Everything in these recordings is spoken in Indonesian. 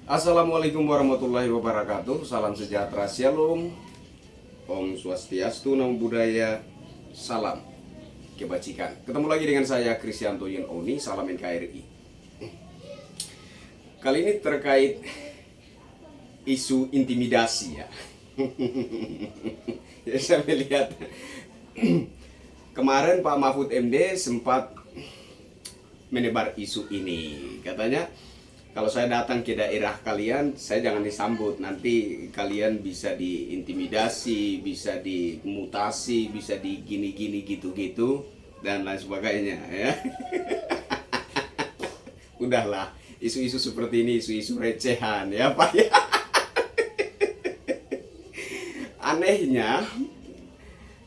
Assalamualaikum warahmatullahi wabarakatuh. Salam sejahtera, shalom, Om Swastiastu, Namo Buddhaya, salam kebajikan. Ketemu lagi dengan saya Kristianto Yun Oni, salam NKRI. Kali ini terkait isu intimidasi ya. Ya, saya melihat kemarin Pak Mahfud MD sempat menebar isu ini. Katanya kalau saya datang ke daerah kalian, saya jangan disambut. Nanti kalian bisa diintimidasi, bisa dimutasi, bisa di gini-gini gitu-gitu dan lain sebagainya ya. Udahlah, isu-isu seperti ini isu-isu recehan ya Pak ya. Anehnya,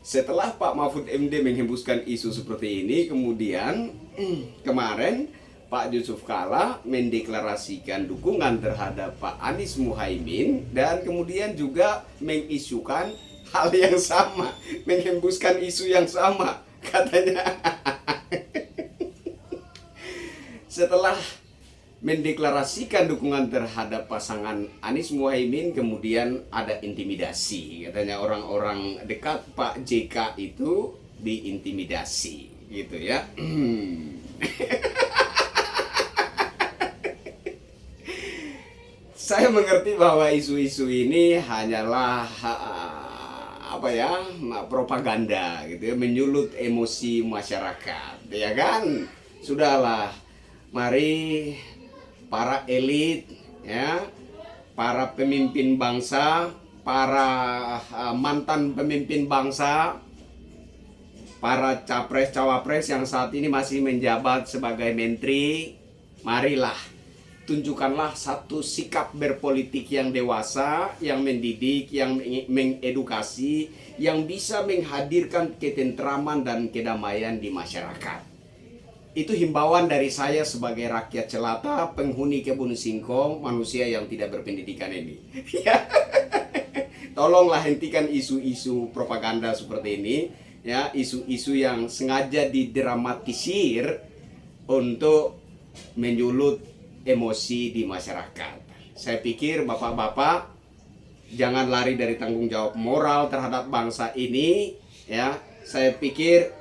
setelah Pak Mahfud MD menghembuskan isu seperti ini, kemudian kemarin Pak Yusuf Kalla mendeklarasikan dukungan terhadap Pak Anies Muhaimin dan kemudian juga mengisukan hal yang sama, menghembuskan isu yang sama katanya. Setelah mendeklarasikan dukungan terhadap pasangan Anies Muhaimin, kemudian ada intimidasi. Katanya orang-orang dekat Pak JK itu diintimidasi gitu ya. Saya mengerti bahwa isu-isu ini hanyalah propaganda gitu ya, menyulut emosi masyarakat, ya kan? Sudahlah, mari para elit ya, para pemimpin bangsa, para mantan pemimpin bangsa, para capres-cawapres yang saat ini masih menjabat sebagai menteri, marilah tunjukkanlah satu sikap berpolitik yang dewasa, yang mendidik, yang mengedukasi, yang bisa menghadirkan ketentraman dan kedamaian di masyarakat. Itu himbauan dari saya sebagai rakyat jelata, penghuni kebun singkong, manusia yang tidak berpendidikan ini. Tolonglah hentikan isu-isu propaganda seperti ini, ya, isu-isu yang sengaja didramatisir untuk menyulut emosi di masyarakat. Saya pikir bapak-bapak jangan lari dari tanggung jawab moral terhadap bangsa ini ya. Saya pikir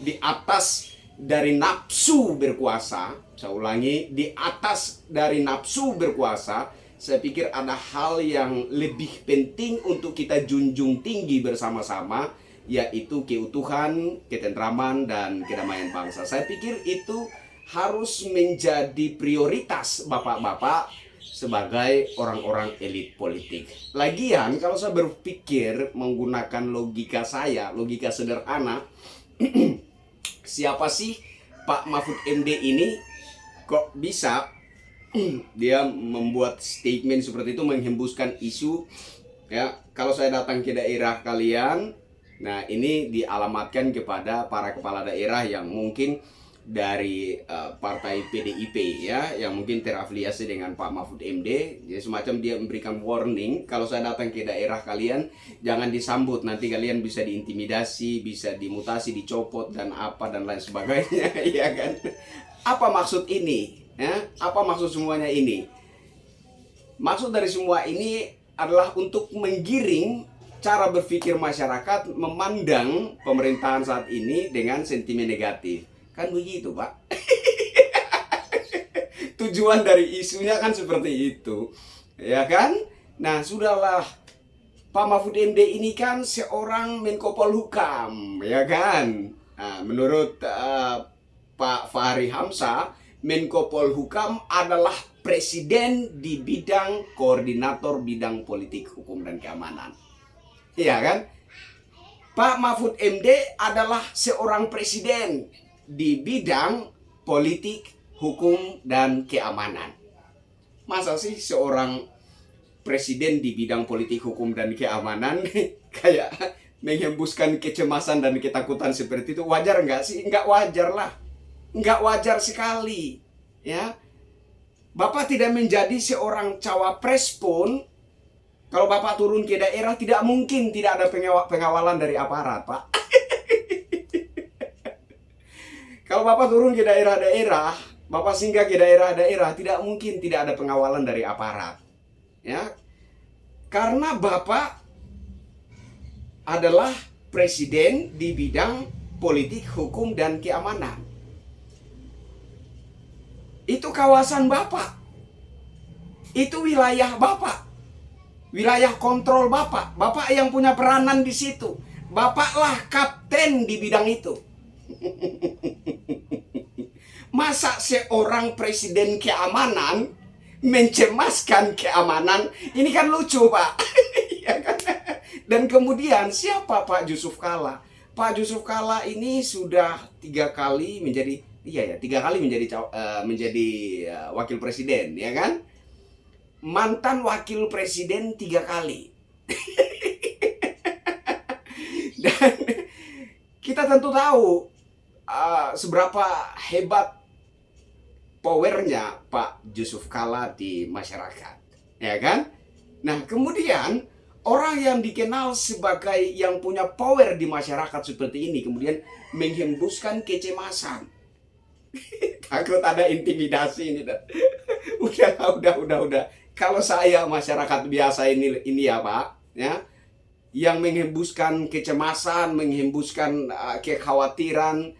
di atas dari nafsu berkuasa, saya ulangi, di atas dari nafsu berkuasa, saya pikir ada hal yang lebih penting untuk kita junjung tinggi bersama-sama, yaitu keutuhan, ketentraman, dan kedamaian bangsa. Saya pikir itu harus menjadi prioritas bapak-bapak sebagai orang-orang elit politik. Lagian kalau saya berpikir menggunakan logika saya, logika sederhana, siapa sih Pak Mahfud MD ini kok bisa dia membuat statement seperti itu, menghembuskan isu ya, kalau saya datang ke daerah kalian. Nah, ini dialamatkan kepada para kepala daerah yang mungkin dari partai PDIP ya, yang mungkin terafiliasi dengan Pak Mahfud MD. Jadi semacam dia memberikan warning, kalau saya datang ke daerah kalian jangan disambut, nanti kalian bisa diintimidasi, bisa dimutasi, dicopot dan apa dan lain sebagainya. Ya kan? Apa maksud ini ya? Apa maksud semuanya ini? Maksud dari semua ini adalah untuk menggiring cara berpikir masyarakat memandang pemerintahan saat ini dengan sentimen negatif. Kan begitu, Pak. Tujuan dari isunya kan seperti itu. Ya kan? Nah, sudahlah. Pak Mahfud MD ini kan seorang Menko Polhukam, ya kan? Nah, menurut Pak Fahri Hamzah, Menko Polhukam adalah presiden di bidang koordinator bidang politik, hukum, dan keamanan. Iya kan? Pak Mahfud MD adalah seorang presiden di bidang politik, hukum, dan keamanan. Masa sih seorang presiden di bidang politik, hukum, dan keamanan kayak menghembuskan kecemasan dan ketakutan seperti itu? Wajar nggak sih? Nggak wajar lah. Nggak wajar sekali. Ya, Bapak tidak menjadi seorang cawapres pun, kalau Bapak turun ke daerah tidak mungkin tidak ada pengawalan dari aparat, Pak. Kalau Bapak turun ke daerah-daerah, Bapak singgah ke daerah-daerah, tidak mungkin tidak ada pengawalan dari aparat. Ya, karena Bapak adalah presiden di bidang politik, hukum, dan keamanan. Itu kawasan Bapak. Itu wilayah Bapak. Wilayah kontrol Bapak. Bapak yang punya peranan di situ. Bapaklah kapten di bidang itu. Masa seorang presiden keamanan mencemaskan keamanan? Ini kan lucu, Pak. Ya kan? Dan kemudian siapa Pak Jusuf Kalla? Pak Jusuf Kalla ini sudah 3 kali menjadi, 3 kali menjadi wakil presiden, ya kan? Mantan wakil presiden 3 kali. Dan kita tentu tahu seberapa hebat powernya Pak Jusuf Kalla di masyarakat, ya kan? Nah, kemudian orang yang dikenal sebagai yang punya power di masyarakat seperti ini kemudian menghembuskan kecemasan. Takut ada intimidasi ini. Udah. Kalau saya masyarakat biasa ini ya Pak, ya, yang menghembuskan kecemasan, menghembuskan kekhawatiran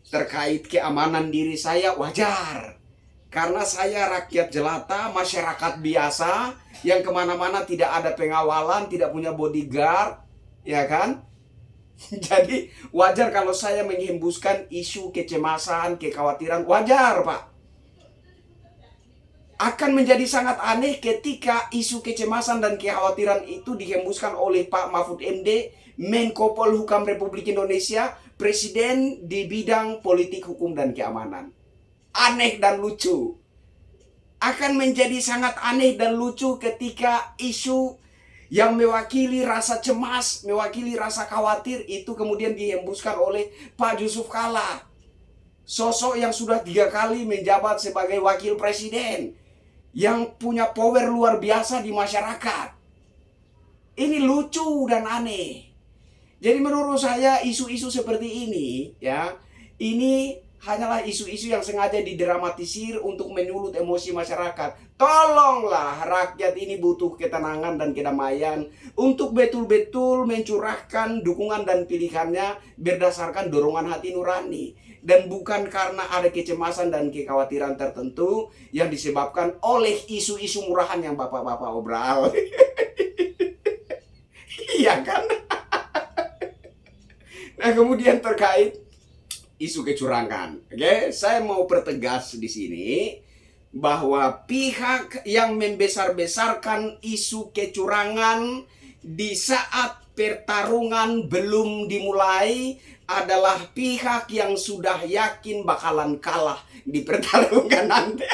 terkait keamanan diri saya, wajar. Karena saya rakyat jelata, masyarakat biasa, yang kemana-mana tidak ada pengawalan, tidak punya bodyguard, ya kan? Jadi wajar kalau saya menghembuskan isu kecemasan, kekhawatiran, wajar Pak. Akan menjadi sangat aneh ketika isu kecemasan dan kekhawatiran itu dihembuskan oleh Pak Mahfud MD, Menko Polhukam Republik Indonesia, Presiden di bidang politik, hukum, dan keamanan. Aneh dan lucu. Akan menjadi sangat aneh dan lucu ketika isu yang mewakili rasa cemas, mewakili rasa khawatir itu kemudian dihembuskan oleh Pak Jusuf Kalla. Sosok yang sudah 3 kali menjabat sebagai wakil presiden, yang punya power luar biasa di masyarakat. Ini lucu dan aneh. Jadi menurut saya isu-isu seperti ini, ya, ini hanyalah isu-isu yang sengaja didramatisir untuk menyulut emosi masyarakat. Tolonglah, rakyat ini butuh ketenangan dan kedamaian untuk betul-betul mencurahkan dukungan dan pilihannya berdasarkan dorongan hati nurani. Dan bukan karena ada kecemasan dan kekhawatiran tertentu yang disebabkan oleh isu-isu murahan yang bapak-bapak obral. Iya kan? Nah, kemudian terkait isu kecurangan, oke, saya mau pertegas di sini bahwa pihak yang membesar-besarkan isu kecurangan di saat pertarungan belum dimulai adalah pihak yang sudah yakin bakalan kalah di pertarungan nanti.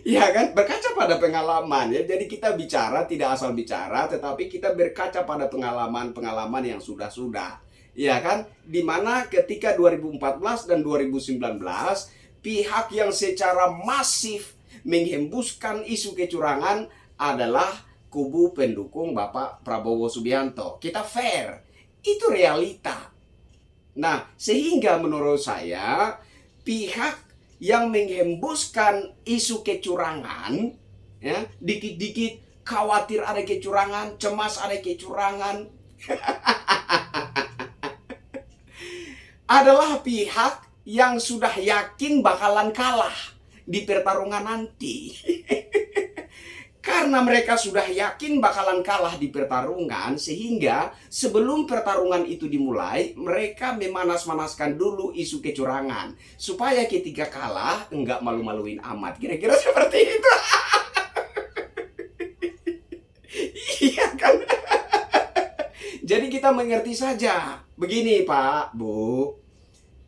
Ya kan, berkaca pada pengalaman ya. Jadi kita bicara tidak asal bicara, tetapi kita berkaca pada pengalaman yang sudah-sudah. Ya kan, dimana ketika 2014 dan 2019 pihak yang secara masif menghembuskan isu kecurangan adalah kubu pendukung Bapak Prabowo Subianto. Kita fair, itu realita. Nah, sehingga menurut saya pihak yang menghembuskan isu kecurangan, ya, dikit-dikit khawatir ada kecurangan, cemas ada kecurangan, adalah pihak yang sudah yakin bakalan kalah di pertarungan nanti. Karena mereka sudah yakin bakalan kalah di pertarungan, sehingga sebelum pertarungan itu dimulai, mereka memanas-manaskan dulu isu kecurangan. Supaya ketika kalah, enggak malu-maluin amat. Kira-kira seperti itu. Iya kan? Jadi kita mengerti saja. Begini Pak, Bu.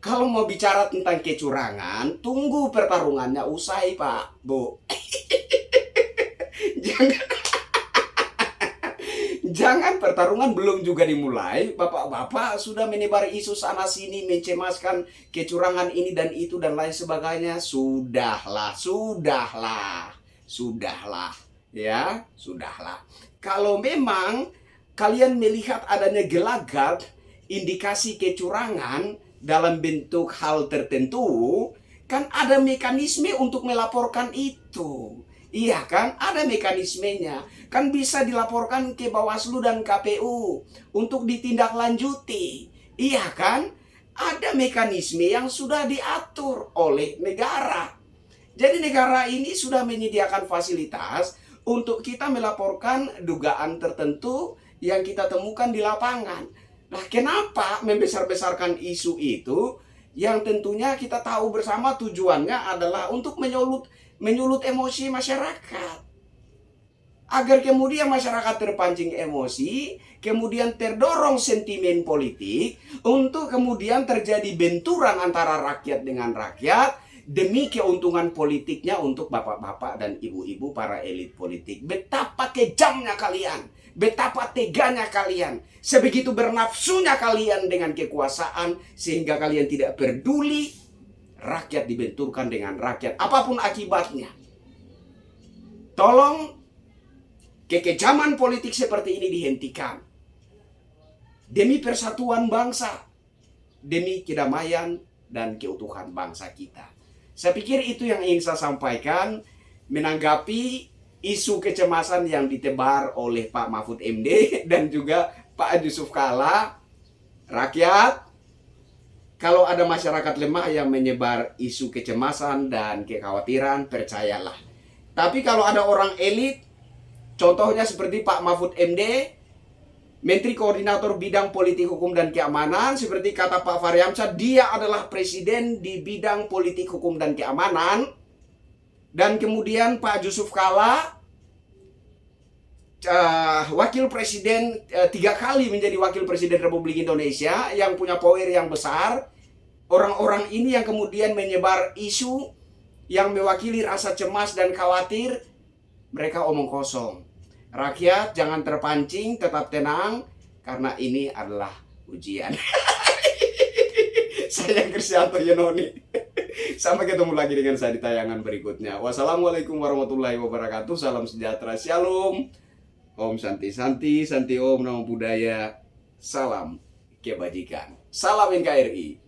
Kalau mau bicara tentang kecurangan, tunggu pertarungannya usai Pak, Bu. Jangan pertarungan belum juga dimulai, bapak-bapak sudah menebar isu sana sini, mencemaskan kecurangan ini dan itu dan lain sebagainya. Sudahlah, ya, sudahlah. Kalau memang kalian melihat adanya gelagat, indikasi kecurangan, dalam bentuk hal tertentu, kan ada mekanisme untuk melaporkan itu. Iya kan, ada mekanismenya. Kan bisa dilaporkan ke Bawaslu dan KPU untuk ditindaklanjuti. Iya kan, ada mekanisme yang sudah diatur oleh negara. Jadi negara ini sudah menyediakan fasilitas untuk kita melaporkan dugaan tertentu yang kita temukan di lapangan. Nah, kenapa membesar-besarkan isu itu yang tentunya kita tahu bersama tujuannya adalah untuk menyulut emosi masyarakat. Agar kemudian masyarakat terpancing emosi, kemudian terdorong sentimen politik untuk kemudian terjadi benturan antara rakyat dengan rakyat demi keuntungan politiknya untuk bapak-bapak dan ibu-ibu para elit politik. Betapa kejamnya kalian, betapa teganya kalian, sebegitu bernafsunya kalian dengan kekuasaan sehingga kalian tidak peduli rakyat dibenturkan dengan rakyat, apapun akibatnya. Tolong kekejaman politik seperti ini dihentikan. Demi persatuan bangsa, demi kedamaian dan keutuhan bangsa kita. Saya pikir itu yang ingin saya sampaikan menanggapi isu kecemasan yang ditebar oleh Pak Mahfud MD dan juga Pak Yusuf Kalla. Rakyat, kalau ada masyarakat lemah yang menyebar isu kecemasan dan kekhawatiran, percayalah. Tapi kalau ada orang elit, contohnya seperti Pak Mahfud MD, Menteri Koordinator Bidang Politik Hukum dan Keamanan, seperti kata Pak Fahri Hamzah, dia adalah presiden di bidang politik hukum dan keamanan. Dan kemudian Pak Yusuf Kalla, wakil presiden 3 kali menjadi wakil presiden Republik Indonesia yang punya power yang besar. Orang-orang ini yang kemudian menyebar isu yang mewakili rasa cemas dan khawatir, mereka omong kosong. Rakyat jangan terpancing, tetap tenang, karena ini adalah ujian. Saya Krisyanto Yenoni. Sampai ketemu lagi dengan saya di tayangan berikutnya. Wassalamualaikum warahmatullahi wabarakatuh. Salam sejahtera, shalom. Om Santi Santi, Santi Om Namo Buddhaya. Salam kebajikan. Salam NKRI.